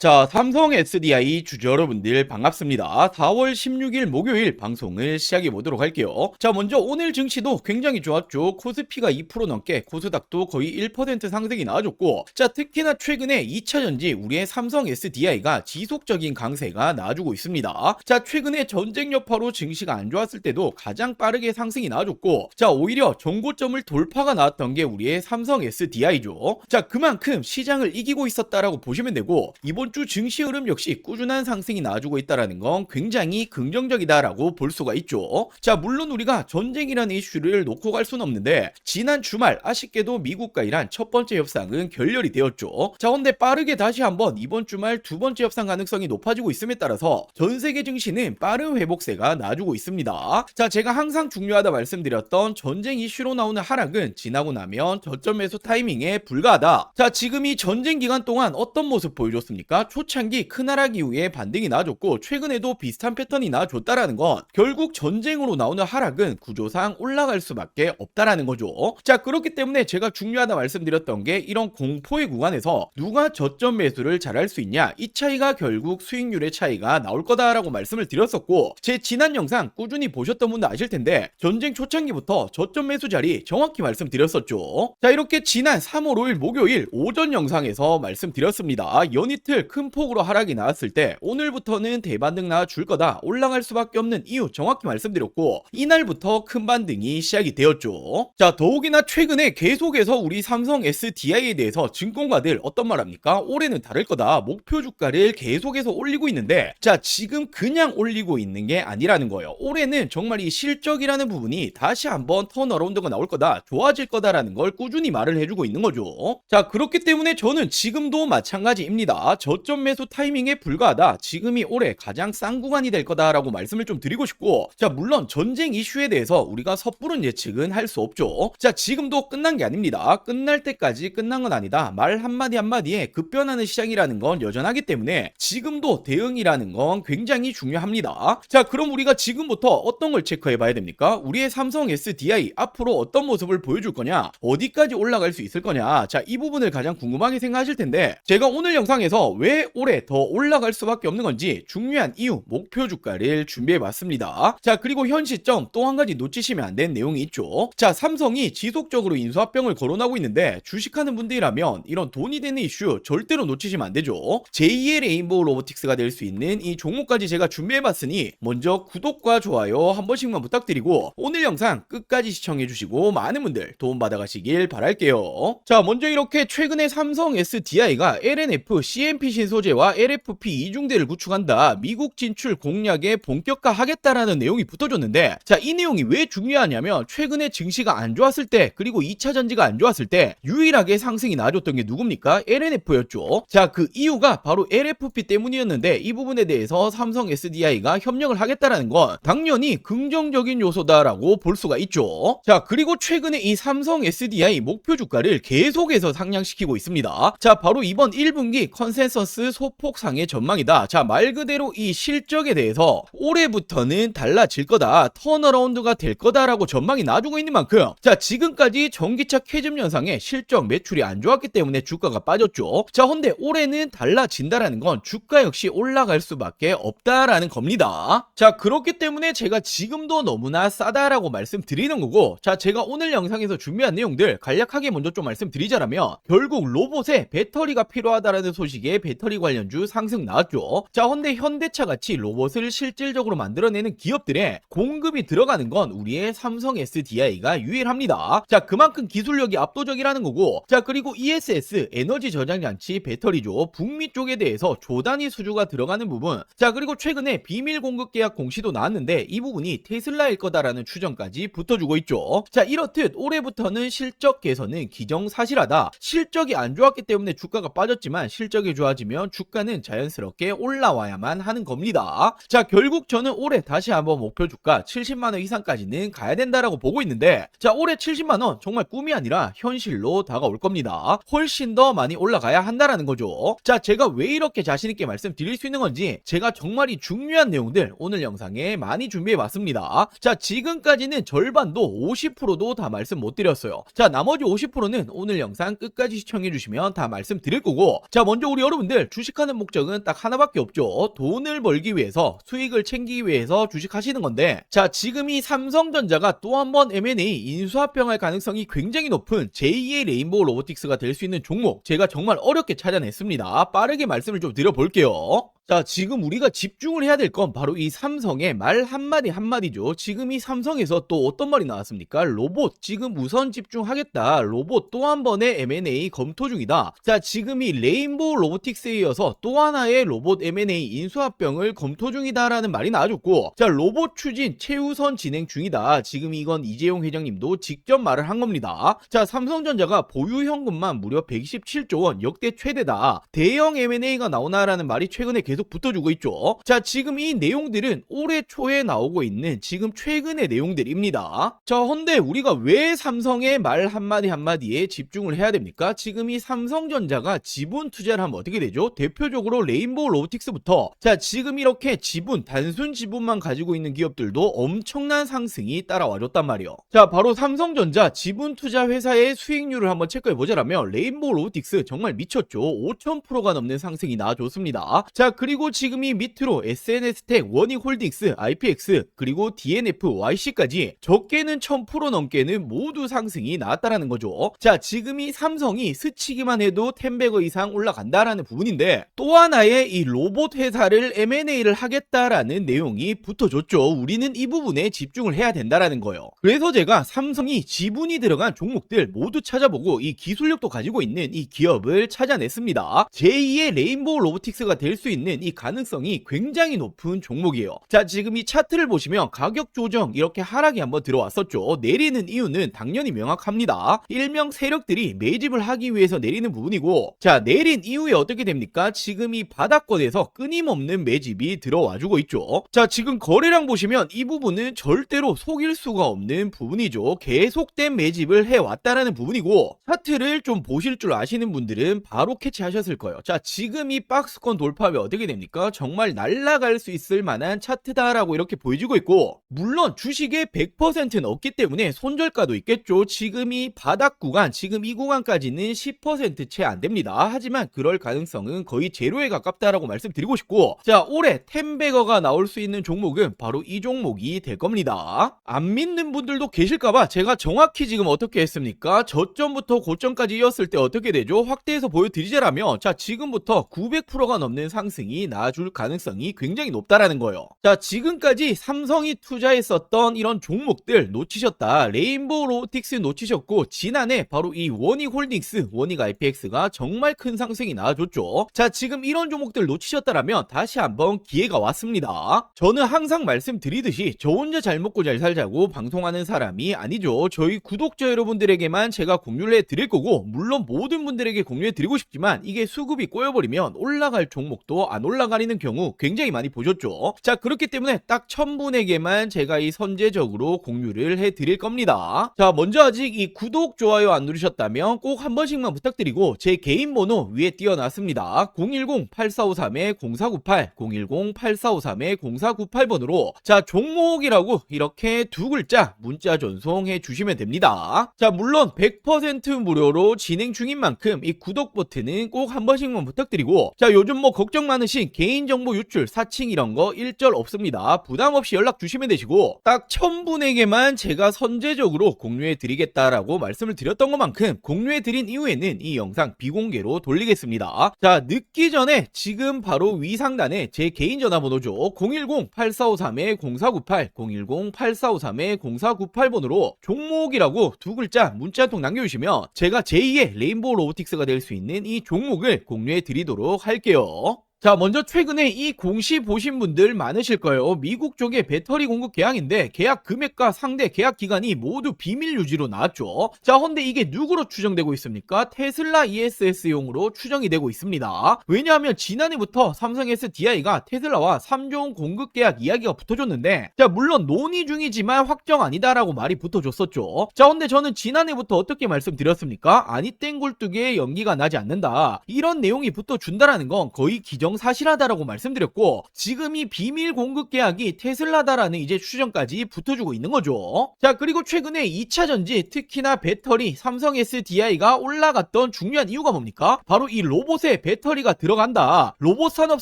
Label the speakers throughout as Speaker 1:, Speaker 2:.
Speaker 1: 자, 삼성 SDI 주주 여러분들 반갑습니다. 4월 16일 목요일 방송을 시작해 보도록 할게요. 자, 먼저 오늘 증시도 굉장히 좋았죠. 코스피가 2% 넘게, 코스닥도 거의 1% 상승이 나와줬고, 자, 특히나 최근에 2차전지 우리의 삼성 SDI가 지속적인 강세가 나와주고 있습니다. 자, 최근에 전쟁 여파로 증시가 안 좋았을 때도 가장 빠르게 상승이 나와줬고, 자, 오히려 정고점을 돌파가 나왔던 게 우리의 삼성 SDI죠. 자, 그만큼 시장을 이기고 있었다라고 보시면 되고, 이번 주 증시 흐름 역시 꾸준한 상승이 나와주고 있다는 건 굉장히 긍정적이다라고 볼 수가 있죠. 자, 물론 우리가 전쟁이라는 이슈를 놓고 갈 수는 없는데 지난 주말 아쉽게도 미국과 이란 첫 번째 협상은 결렬이 되었죠. 자, 근데 빠르게 다시 한번 이번 주말 두 번째 협상 가능성이 높아지고 있음에 따라서 전 세계 증시는 빠른 회복세가 나와주고 있습니다. 자, 제가 항상 중요하다 말씀드렸던 전쟁 이슈로 나오는 하락은 지나고 나면 저점 매수 타이밍에 불과하다. 자, 지금 이 전쟁 기간 동안 어떤 모습 보여줬습니까? 초창기 큰 하락 이후에 반등이 나와줬고 최근에도 비슷한 패턴이 나와줬다라는 건 결국 전쟁으로 나오는 하락은 구조상 올라갈 수밖에 없다라는 거죠. 자, 그렇기 때문에 제가 중요하다 말씀드렸던 게 이런 공포의 구간에서 누가 저점 매수를 잘할 수 있냐, 이 차이가 결국 수익률의 차이가 나올 거다라고 말씀을 드렸었고, 제 지난 영상 꾸준히 보셨던 분도 아실 텐데 전쟁 초창기부터 저점 매수 자리 정확히 말씀드렸었죠. 자, 이렇게 지난 3월 5일 목요일 오전 영상에서 말씀드렸습니다. 연이틀 큰 폭으로 하락이 나왔을 때 오늘부터는 대반등 나와줄 거다, 올라갈 수밖에 없는 이유 정확히 말씀드렸고, 이날부터 큰 반등이 시작이 되었죠. 자, 더욱이나 최근에 계속해서 우리 삼성 SDI에 대해서 증권가들 어떤 말 합니까? 올해는 다를 거다, 목표 주가를 계속해서 올리고 있는데, 자, 지금 그냥 올리고 있는 게 아니라는 거예요. 올해는 정말 이 실적이라는 부분이 다시 한번 턴어라운드가 나올 거다, 좋아질 거다라는 걸 꾸준히 말을 해주고 있는 거죠. 자, 그렇기 때문에 저는 지금도 마찬가지입니다. 저점 매수 타이밍에 불과하다, 지금이 올해 가장 싼 구간이 될 거다라고 말씀을 좀 드리고 싶고, 자, 물론 전쟁 이슈에 대해서 우리가 섣부른 예측은 할 수 없죠. 자, 지금도 끝난 게 아닙니다. 끝날 때까지 끝난 건 아니다. 말 한마디 한마디에 급변하는 시장이라는 건 여전하기 때문에 지금도 대응이라는 건 굉장히 중요합니다. 자, 그럼 우리가 지금부터 어떤 걸 체크해 봐야 됩니까? 우리의 삼성 SDI 앞으로 어떤 모습을 보여줄 거냐, 어디까지 올라갈 수 있을 거냐. 자, 이 부분을 가장 궁금하게 생각하실 텐데, 제가 오늘 영상에서 왜 올해 더 올라갈 수밖에 없는 건지 중요한 이유, 목표 주가를 준비해 봤습니다. 자, 그리고 현 시점 또 한 가지 놓치시면 안 되는 내용이 있죠. 자, 삼성이 지속적으로 인수합병을 거론하고 있는데 주식하는 분들이라면 이런 돈이 되는 이슈 절대로 놓치시면 안 되죠. 제2의 레인보우 로보틱스가 될 수 있는 이 종목까지 제가 준비해 봤으니 먼저 구독과 좋아요 한 번씩만 부탁드리고 오늘 영상 끝까지 시청해 주시고 많은 분들 도움 받아가시길 바랄게요. 자, 먼저 이렇게 최근에 삼성 SDI가 LNF, CMP 신소재와 LFP 이중대를 구축한다, 미국 진출 공략에 본격화하겠다라는 내용이 붙어줬는데, 자, 이 내용이 왜 중요하냐면 최근에 증시가 안 좋았을 때, 그리고 2차 전지가 안 좋았을 때 유일하게 상승이 나와줬던 게 누굽니까? LNF였죠. 자, 그 이유가 바로 LFP 때문이었는데 이 부분에 대해서 삼성 SDI가 협력을 하겠다라는 건 당연히 긍정적인 요소다라고 볼 수가 있죠. 자, 그리고 최근에 이 삼성 SDI 목표 주가를 계속해서 상향시키고 있습니다. 자, 바로 이번 1분기 컨센서스 소폭상의 전망이다. 자, 말 그대로 이 실적에 대해서 올해부터는 달라질 거다, 턴어라운드가 될 거다라고 전망이 나와주고 있는 만큼, 자, 지금까지 전기차 캐즘 현상에 실적 매출이 안 좋았기 때문에 주가가 빠졌죠. 자, 근데 올해는 달라진다라는 건 주가 역시 올라갈 수밖에 없다라는 겁니다. 자, 그렇기 때문에 제가 지금도 너무나 싸다라고 말씀드리는 거고, 자, 제가 오늘 영상에서 준비한 내용들 간략하게 먼저 좀 말씀드리자면, 결국 로봇에 배터리가 필요하다라는 소식에 배터리 관련주 상승 나왔죠. 자, 근데 현대차 같이 로봇을 실질적으로 만들어내는 기업들의 공급이 들어가는 건 우리의 삼성 SDI가 유일합니다. 자, 그만큼 기술력이 압도적이라는 거고, 자, 그리고 ESS 에너지 저장 장치 배터리죠. 북미 쪽에 대해서 조단위 수주가 들어가는 부분, 자, 그리고 최근에 비밀 공급 계약 공시도 나왔는데 이 부분이 테슬라일 거다라는 추정까지 붙어주고 있죠. 자, 이렇듯 올해부터는 실적 개선은 기정사실하다. 실적이 안 좋았기 때문에 주가가 빠졌지만 실적이 좋아지면 주가는 자연스럽게 올라와야만 하는 겁니다. 자, 결국 저는 올해 다시 한번 목표 주가 70만원 이상까지는 가야 된다라고 보고 있는데, 자, 올해 70만원 정말 꿈이 아니라 현실로 다가올 겁니다. 훨씬 더 많이 올라가야 한다라는 거죠. 자, 제가 왜 이렇게 자신있게 말씀드릴 수 있는 건지 제가 정말 이 중요한 내용들 오늘 영상에 많이 준비해 봤습니다. 자, 지금까지는 절반도 50%도 다 말씀 못 드렸어요. 자, 나머지 50%는 오늘 영상 끝까지 시청해 주시면 다 말씀드릴 거고, 자, 먼저 우리 여러분들 여러분들 주식하는 목적은 딱 하나밖에 없죠. 돈을 벌기 위해서, 수익을 챙기기 위해서 주식하시는 건데, 자, 지금 이 삼성전자가 또 한 번 M&A 인수합병할 가능성이 굉장히 높은 제2의 레인보우 로보틱스가 될 수 있는 종목, 제가 정말 어렵게 찾아냈습니다. 빠르게 말씀을 좀 드려볼게요. 자, 지금 우리가 집중을 해야 될 건 바로 이 삼성의 말 한마디 한마디죠. 지금 이 삼성에서 또 어떤 말이 나왔습니까? 로봇 지금 우선 집중하겠다. 로봇 또 한 번의 M&A 검토 중이다. 자, 지금 이 레인보우 로보틱스에 이어서 또 하나의 로봇 M&A 인수합병을 검토 중이다라는 말이 나와줬고, 자, 로봇 추진 최우선 진행 중이다. 지금 이건 이재용 회장님도 직접 말을 한 겁니다. 자, 삼성전자가 보유 현금만 무려 127조 원, 역대 최대다. 대형 M&A가 나오나라는 말이 최근에 계속 붙어주고 있죠. 자, 지금 이 내용들은 올해 초에 나오고 있는 지금 최근의 내용들입니다. 자, 헌데 우리가 왜 삼성의 말 한마디 한마디에 집중을 해야 됩니까? 지금 이 삼성전자가 지분 투자를 하면 어떻게 되죠? 대표적으로 레인보우 로보틱스부터, 자, 지금 이렇게 지분, 단순 지분만 가지고 있는 기업들도 엄청난 상승이 따라와줬단 말이에요. 자, 바로 삼성전자 지분 투자 회사의 수익률을 한번 체크해 보자라면 레인보우 로보틱스 정말 미쳤죠. 5000%가 넘는 상승이 나와줬습니다. 자, 그리고 지금 이 밑으로 SNS텍, 원익홀딩스, IPX, 그리고 DNF, YC까지 적게는 1000% 넘게는 모두 상승이 나왔다라는 거죠. 자, 지금 이 삼성이 스치기만 해도 10배거 이상 올라간다라는 부분인데, 또 하나의 이 로봇 회사를 M&A를 하겠다라는 내용이 붙어줬죠. 우리는 이 부분에 집중을 해야 된다라는 거예요. 그래서 제가 삼성이 지분이 들어간 종목들 모두 찾아보고 이 기술력도 가지고 있는 이 기업을 찾아냈습니다. 제2의 레인보우 로보틱스가 될 수 있는 이 가능성이 굉장히 높은 종목이에요. 자, 지금 이 차트를 보시면 가격 조정 이렇게 하락이 한번 들어왔었죠. 내리는 이유는 당연히 명확합니다. 일명 세력들이 매집을 하기 위해서 내리는 부분이고, 자, 내린 이후에 어떻게 됩니까? 지금 이 바닥권에서 끊임없는 매집이 들어와주고 있죠. 자, 지금 거래량 보시면 이 부분은 절대로 속일 수가 없는 부분이죠. 계속된 매집을 해왔다라는 부분이고, 차트를 좀 보실 줄 아시는 분들은 바로 캐치하셨을 거예요. 자, 지금 이 박스권 돌파 어떻게 됩니까? 정말 날아갈 수 있을 만한 차트다라고 이렇게 보여지고 있고, 물론 주식의 100%는 없기 때문에 손절가도 있겠죠. 지금 이 바닥 구간, 지금 이 구간까지는 10% 채 안 됩니다. 하지만 그럴 가능성은 거의 제로에 가깝다라고 말씀드리고 싶고, 자, 올해 10배거가 나올 수 있는 종목은 바로 이 종목이 될 겁니다. 안 믿는 분들도 계실까봐 제가 정확히 지금 어떻게 했습니까? 저점부터 고점까지 이었을 때 어떻게 되죠? 확대해서 보여드리자라면, 자, 지금부터 900%가 넘는 상승이 나와줄 가능성이 굉장히 높다라는 거예요. 자, 지금까지 삼성이 투자했었던 이런 종목들 놓치셨다. 레인보우 로보틱스 놓치셨고, 지난해 바로 이 원익홀딩스, 원익 IPX가 정말 큰 상승이 나와줬죠. 자, 지금 이런 종목들 놓치셨다라면 다시 한번 기회가 왔습니다. 저는 항상 말씀드리듯이 저 혼자 잘 먹고 잘 살자고 방송하는 사람이 아니죠. 저희 구독자 여러분들에게만 제가 공유를 해드릴 거고, 물론 모든 분들에게 공유해드리고 싶지만 이게 수급이 꼬여버리면 올라갈 종목도 안 올라가리는 경우 굉장히 많이 보셨죠. 자, 그렇기 때문에 딱 1000분에게만 제가 이 선제적으로 공유를 해드릴 겁니다. 자, 먼저 아직 이 구독, 좋아요 안 누르셨다면 꼭 한 번씩만 부탁드리고, 제 개인 번호 위에 띄워놨습니다. 010-8453-0498, 010-8453-0498번으로 자, 종목이라고 이렇게 두 글자 문자 전송해 주시면 됩니다. 자, 물론 100% 무료로 진행 중인 만큼 이 구독 버튼은 꼭 한 번씩만 부탁드리고, 자, 요즘 뭐 걱정 많으신 개인정보 유출, 사칭 이런 거 일절 없습니다. 부담 없이 연락 주시면 되시고, 딱 1000분에게만 제가 선제적으로 공유해 드리겠다라고 말씀을 드렸던 것만큼 공유해 드린 이후에는 이 영상 비공개로 돌리겠습니다. 자, 늦기 전에 지금 바로 위 상단에 제 개인 전화번호죠. 010-8453-0498, 010-8453-0498번으로 종목이라고 두 글자 문자 한 통 남겨주시면 제가 제2의 레인보우 로보틱스가 될 수 있는 이 종목을 공유해 드리도록 할게요. 자, 먼저 최근에 이 공시 보신 분들 많으실 거예요. 미국 쪽의 배터리 공급 계약인데 계약 금액과 상대 계약 기간이 모두 비밀 유지로 나왔죠. 자, 근데 이게 누구로 추정되고 있습니까? 테슬라 ESS용으로 추정이 되고 있습니다. 왜냐하면 지난해부터 삼성 SDI가 테슬라와 3조 원 공급 계약 이야기가 붙어줬는데, 자, 물론 논의 중이지만 확정 아니다라고 말이 붙어줬었죠. 자, 근데 저는 지난해부터 어떻게 말씀드렸습니까? 아니 땡굴뚝에 연기가 나지 않는다, 이런 내용이 붙어준다라는 건 거의 기정 기정사실하다라고 말씀드렸고, 지금이 비밀 공급 계약이 테슬라다라는 이제 추정까지 붙어주고 있는 거죠. 자, 그리고 최근에 2차 전지, 특히나 배터리, 삼성 SDI가 올라갔던 중요한 이유가 뭡니까? 바로 이 로봇에 배터리가 들어간다. 로봇 산업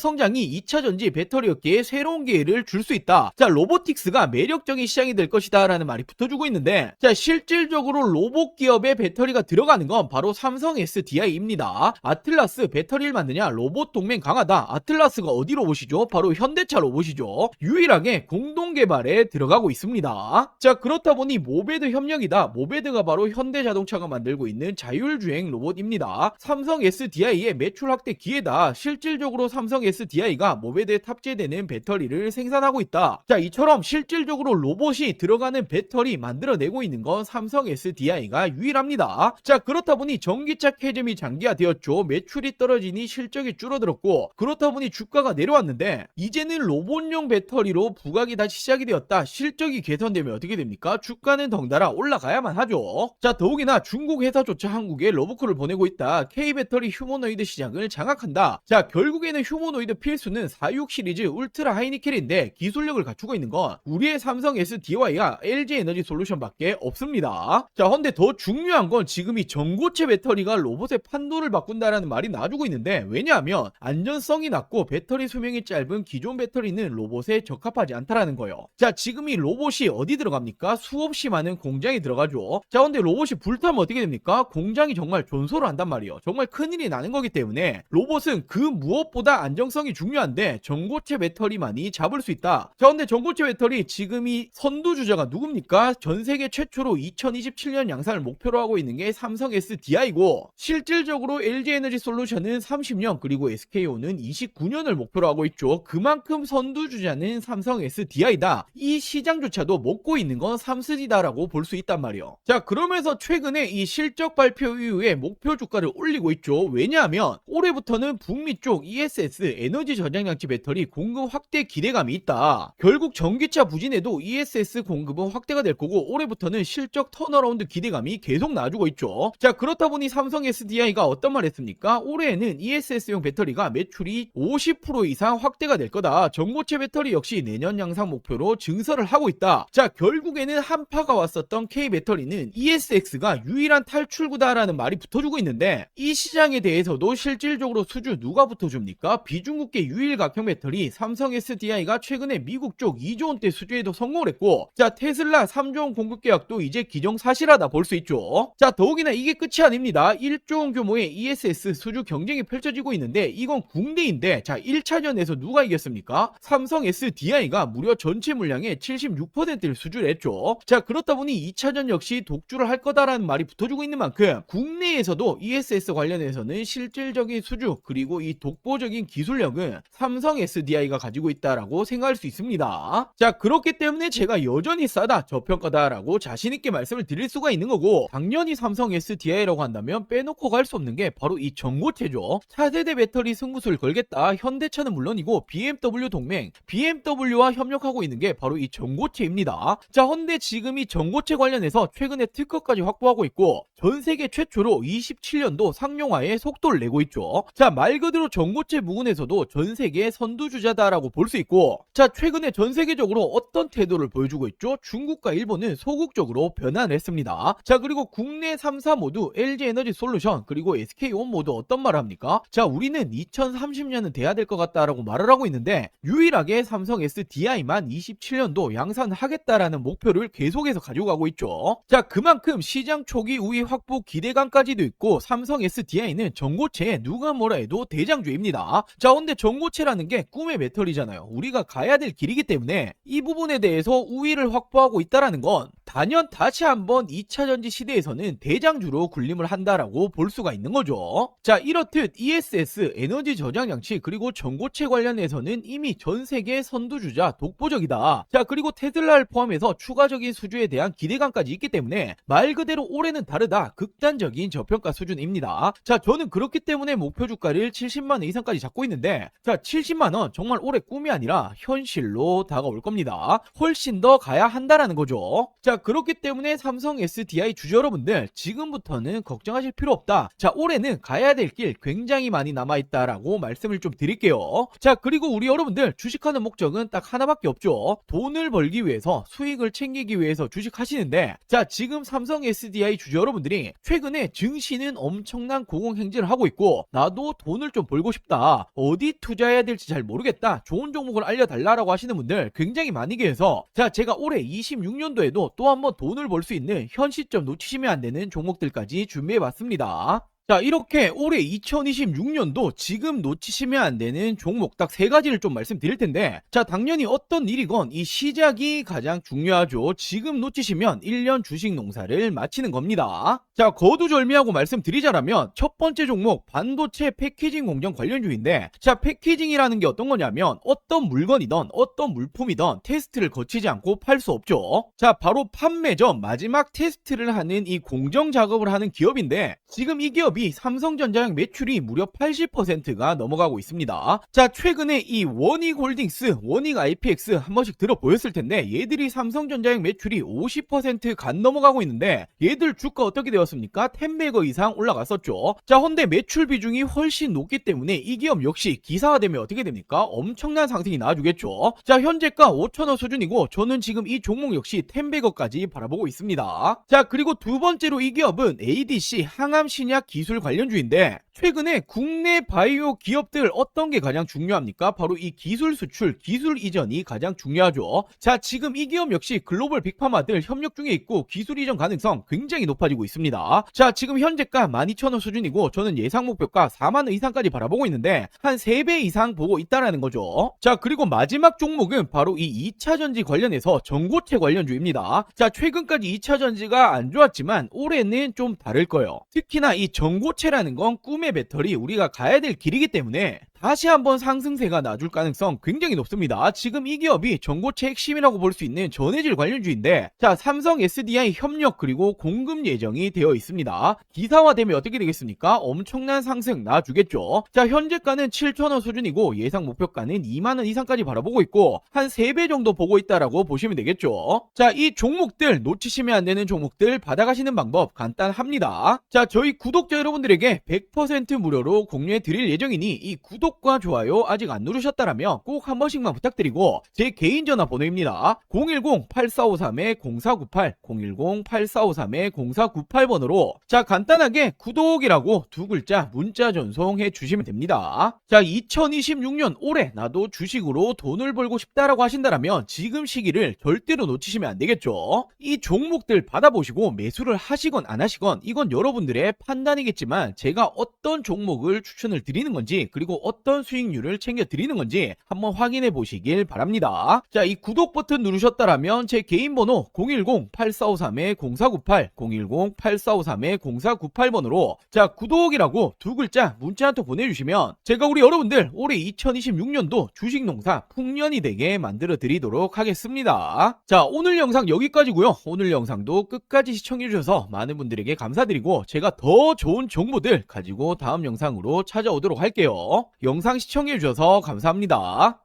Speaker 1: 성장이 2차 전지 배터리 업계에 새로운 기회를 줄 수 있다. 자, 로보틱스가 매력적인 시장이 될 것이다 라는 말이 붙어주고 있는데, 자, 실질적으로 로봇 기업에 배터리가 들어가는 건 바로 삼성 SDI입니다. 아틀라스 배터리를 만드냐? 로봇 동맹 강하다. 아틀라스가 어디 로봇이죠? 바로 현대차 로봇이죠. 유일하게 공동 개발에 들어가고 있습니다. 자, 그렇다 보니 모베드 협력이다. 모베드가 바로 현대자동차가 만들고 있는 자율주행 로봇입니다. 삼성 SDI의 매출 확대 기회다. 실질적으로 삼성 SDI가 모베드에 탑재되는 배터리를 생산하고 있다. 자, 이처럼 실질적으로 로봇이 들어가는 배터리 만들어내고 있는 건 삼성 SDI가 유일합니다. 자, 그렇다 보니 전기차 캐즘이 장기화되었죠. 매출이 떨어지니 실적이 줄어들었고, 그렇다 보니 주가가 내려왔는데, 이제는 로봇용 배터리로 부각이 다시 시작이 되었다. 실적이 개선되면 어떻게 됩니까? 주가는 덩달아 올라가야만 하죠. 자, 더욱이나 중국 회사조차 한국에 러브콜을 보내고 있다. K배터리 휴머노이드 시장을 장악한다. 자, 결국에는 휴머노이드 필수는 46 시리즈 울트라 하이니켈인데, 기술력을 갖추고 있는 건 우리의 삼성 SDI와 LG에너지 솔루션밖에 없습니다. 자, 근데 더 중요한 건 지금 이 전고체 배터리가 로봇의 판도를 바꾼다라는 말이 나와주고 있는데, 왜냐하면 안전성이 낮고 배터리 수명이 짧은 기존 배터리는 로봇에 적합하지 않다라는 거예요. 자, 지금 이 로봇이 어디 들어갑니까? 수없이 많은 공장이 들어가죠. 자, 근데 로봇이 불타면 어떻게 됩니까? 공장이 정말 존소를 한단 말이에요. 정말 큰일이 나는 거기 때문에 로봇은 그 무엇보다 안정성이 중요한데 전고체 배터리만이 잡을 수 있다. 자, 근데 전고체 배터리 지금 이 선두주자가 누굽니까? 전 세계 최초로 2027년 양산을 목표로 하고 있는 게 삼성 SDI고, 실질적으로 LG에너지 솔루션은 30년, 그리고 SK온은 29년을 목표로 하고 있죠. 그만큼 선두주자는 삼성 SDI다. 이 시장조차도 먹고 있는 건 삼스디다라고 볼 수 있단 말이에요. 자, 그러면서 최근에 이 실적 발표 이후에 목표 주가를 올리고 있죠. 왜냐하면 올해부터는 북미 쪽 ESS 에너지 저장장치 배터리 공급 확대 기대감이 있다. 결국 전기차 부진에도 ESS 공급은 확대가 될 거고, 올해부터는 실적 턴어라운드 기대감이 계속 나와주고 있죠. 자, 그렇다 보니 삼성 SDI가 어떤 말 했습니까? 올해에는 ESS용 배터리가 매출이 50% 이상 확대가 될 거다. 전고체 배터리 역시 내년 양상 목표로 증설을 하고 있다. 자, 결국에는 한파가 왔었던 K배터리는 ESX가 유일한 탈출구다라는 말이 붙어주고 있는데, 이 시장에 대해서도 실질적으로 수주 누가 붙어줍니까? 비중국계 유일 각형 배터리 삼성 SDI가 최근에 미국 쪽 2조 원대 수주에도 성공을 했고, 자, 테슬라 3조 원 공급 계약도 이제 기정사실하다 볼 수 있죠. 자, 더욱이나 이게 끝이 아닙니다. 1조 원 규모의 ESS 수주 경쟁이 펼쳐지고 있는데, 이건 국내인데, 자, 1차전에서 누가 이겼습니까? 삼성 SDI가 무려 전체 물량의 76%를 수주를 했죠. 자, 그렇다 보니 2차전 역시 독주를 할 거다라는 말이 붙어주고 있는 만큼 국내에서도 ESS 관련해서는 실질적인 수주, 그리고 이 독보적인 기술력은 삼성 SDI가 가지고 있다라고 생각할 수 있습니다. 자, 그렇기 때문에 제가 여전히 싸다, 저평가다라고 자신있게 말씀을 드릴 수가 있는 거고, 당연히 삼성 SDI라고 한다면 빼놓고 갈 수 없는 게 바로 이 전고체죠. 차세대 배터리 승부수를 걸겠다. 현대차는 물론이고 BMW 동맹, BMW와 협력하고 있는 게 바로 이 전고체입니다. 자, 헌데 지금 이 전고체 관련해서 최근에 특허까지 확보하고 있고, 전 세계 최초로 27년도 상용화에 속도를 내고 있죠. 자, 말 그대로 전고체 부분에서도 전 세계 선두주자다라고 볼 수 있고, 자, 최근에 전 세계적으로 어떤 태도를 보여주고 있죠? 중국과 일본은 소극적으로 변화를 했습니다. 자, 그리고 국내 3사 모두 LG에너지 솔루션 그리고 SK온 모두 어떤 말을 합니까? 자, 우리는 2030년은 돼야 될 것 같다라고 말을 하고 있는데, 유일하게 삼성 SDI만 27년도 양산하겠다라는 목표를 계속해서 가지고 가고 있죠. 자, 그만큼 시장 초기 우위 확보 기대감까지도 있고, 삼성 SDI는 전고체에 누가 뭐라 해도 대장주입니다. 자, 근데 전고체라는 게 꿈의 배터리잖아요. 우리가 가야 될 길이기 때문에 이 부분에 대해서 우위를 확보하고 있다라는 건 단연 다시 한번 2차 전지 시대에서는 대장주로 군림을 한다라고 볼 수가 있는 거죠. 자, 이렇듯 ESS 에너지 저장 장치 그리고 전고체 관련해서는 이미 전 세계 선두주자 독보적이다. 자, 그리고 테슬라를 포함해서 추가적인 수주에 대한 기대감까지 있기 때문에 말 그대로 올해는 다르다, 극단적인 저평가 수준입니다. 자, 저는 그렇기 때문에 목표 주가를 70만원 이상까지 잡고 있는데, 자, 70만원 정말 올해 꿈이 아니라 현실로 다가올 겁니다. 훨씬 더 가야 한다라는 거죠. 자, 그렇기 때문에 삼성 SDI 주주 여러분들, 지금부터는 걱정하실 필요 없다. 자, 올해는 가야 될 길 굉장히 많이 남아있다라고 말씀 말씀을 좀 드릴게요. 자, 그리고 우리 여러분들 주식하는 목적은 딱 하나밖에 없죠. 돈을 벌기 위해서, 수익을 챙기기 위해서 주식하시는데, 자, 지금 삼성 SDI 주주 여러분들이 최근에 증시는 엄청난 고공행진을 하고 있고, 나도 돈을 좀 벌고 싶다, 어디 투자해야 될지 잘 모르겠다, 좋은 종목을 알려달라라고 하시는 분들 굉장히 많이 계셔서, 자, 제가 올해 26년도에도 또 한번 돈을 벌 수 있는 현 시점 놓치시면 안 되는 종목들까지 준비해봤습니다. 자, 이렇게 올해 2026년도 지금 놓치시면 안 되는 종목 딱 3가지를 좀 말씀드릴 텐데, 자, 당연히 어떤 일이건 이 시작이 가장 중요하죠. 지금 놓치시면 1년 주식 농사를 마치는 겁니다. 자, 거두절미하고 말씀드리자라면 첫 번째 종목 반도체 패키징 공정 관련주인데, 자, 패키징이라는 게 어떤 거냐면 어떤 물건이든 어떤 물품이든 테스트를 거치지 않고 팔 수 없죠. 자, 바로 판매 전 마지막 테스트를 하는 이 공정 작업을 하는 기업인데, 지금 이 기업이 삼성전자의 매출이 무려 80%가 넘어가고 있습니다. 자, 최근에 이 원익홀딩스, 원익 IPX 한 번씩 들어보였을 텐데, 얘들이 삼성전자의 매출이 50% 간 넘어가고 있는데, 얘들 주가 어떻게 되었습니까? 10배거 이상 올라갔었죠. 자, 헌데 매출 비중이 훨씬 높기 때문에 이 기업 역시 기사화되면 어떻게 됩니까? 엄청난 상승이 나와주겠죠. 자, 현재가 5,000원 수준이고, 저는 지금 이 종목 역시 10배거까지 바라보고 있습니다. 자, 그리고 두 번째로 이 기업은 ADC 항암신약 기술 관련주인데, 최근에 국내 바이오 기업들 어떤 게 가장 중요합니까? 바로 이 기술 수출, 기술 이전이 가장 중요하죠. 자, 지금 이 기업 역시 글로벌 빅파마들 협력 중에 있고 기술 이전 가능성 굉장히 높아지고 있습니다. 자, 지금 현재가 12,000원 수준이고, 저는 예상 목표가 4만원 이상까지 바라보고 있는데 한 3배 이상 보고 있다라는 거죠. 자, 그리고 마지막 종목은 바로 이 2차전지 관련해서 전고체 관련주입니다. 자, 최근까지 2차전지가 안 좋았지만 올해는 좀 다를 거예요. 특히나 이 전고체라는 건 꿈의 배터리, 우리가 가야 될 길이기 때문에 다시 한번 상승세가 나줄 가능성 굉장히 높습니다. 지금 이 기업이 전고체 핵심이라고 볼 수 있는 전해질 관련주인데, 자, 삼성 SDI 협력 그리고 공급 예정이 되어 있습니다. 기사화되면 어떻게 되겠습니까? 엄청난 상승 나와주겠죠. 자, 현재가는 7,000원 수준이고 예상 목표가는 2만원 이상까지 바라보고 있고, 한 3배 정도 보고 있다라고 보시면 되겠죠. 자, 이 종목들 놓치시면 안 되는 종목들 받아가시는 방법 간단합니다. 자, 저희 구독자 여러분들에게 100% 무료로 공유해 드릴 예정이니, 이 구독과 좋아요 아직 안 누르셨다라면 꼭 한 번씩만 부탁드리고, 제 개인 전화번호입니다. 010-8453-0498, 010-8453-0498번으로 자, 간단하게 구독이라고 2글자 문자 전송해 주시면 됩니다. 자, 2026년 올해 나도 주식으로 돈을 벌고 싶다라고 하신다라면 지금 시기를 절대로 놓치시면 안 되겠죠. 이 종목들 받아보시고 매수를 하시건 안 하시건 이건 여러분들의 판단이겠지만, 제가 어떤 종목을 추천을 드리는 건지, 그리고 어떤 수익률을 챙겨 드리는 건지 한번 확인해 보시길 바랍니다. 자, 이 구독 버튼 누르셨다라면 제 개인 번호 010-8453-0498, 010-8453-0498번으로 자, 구독이라고 2글자 문자 한 통 보내주시면 제가 우리 여러분들 올해 2026년도 주식농사 풍년이 되게 만들어 드리도록 하겠습니다. 자, 오늘 영상 여기까지고요. 오늘 영상도 끝까지 시청해 주셔서 많은 분들에게 감사드리고, 제가 더 좋은 정보들 가지고 다음 영상으로 찾아오도록 할게요. 영상 시청해 주셔서 감사합니다.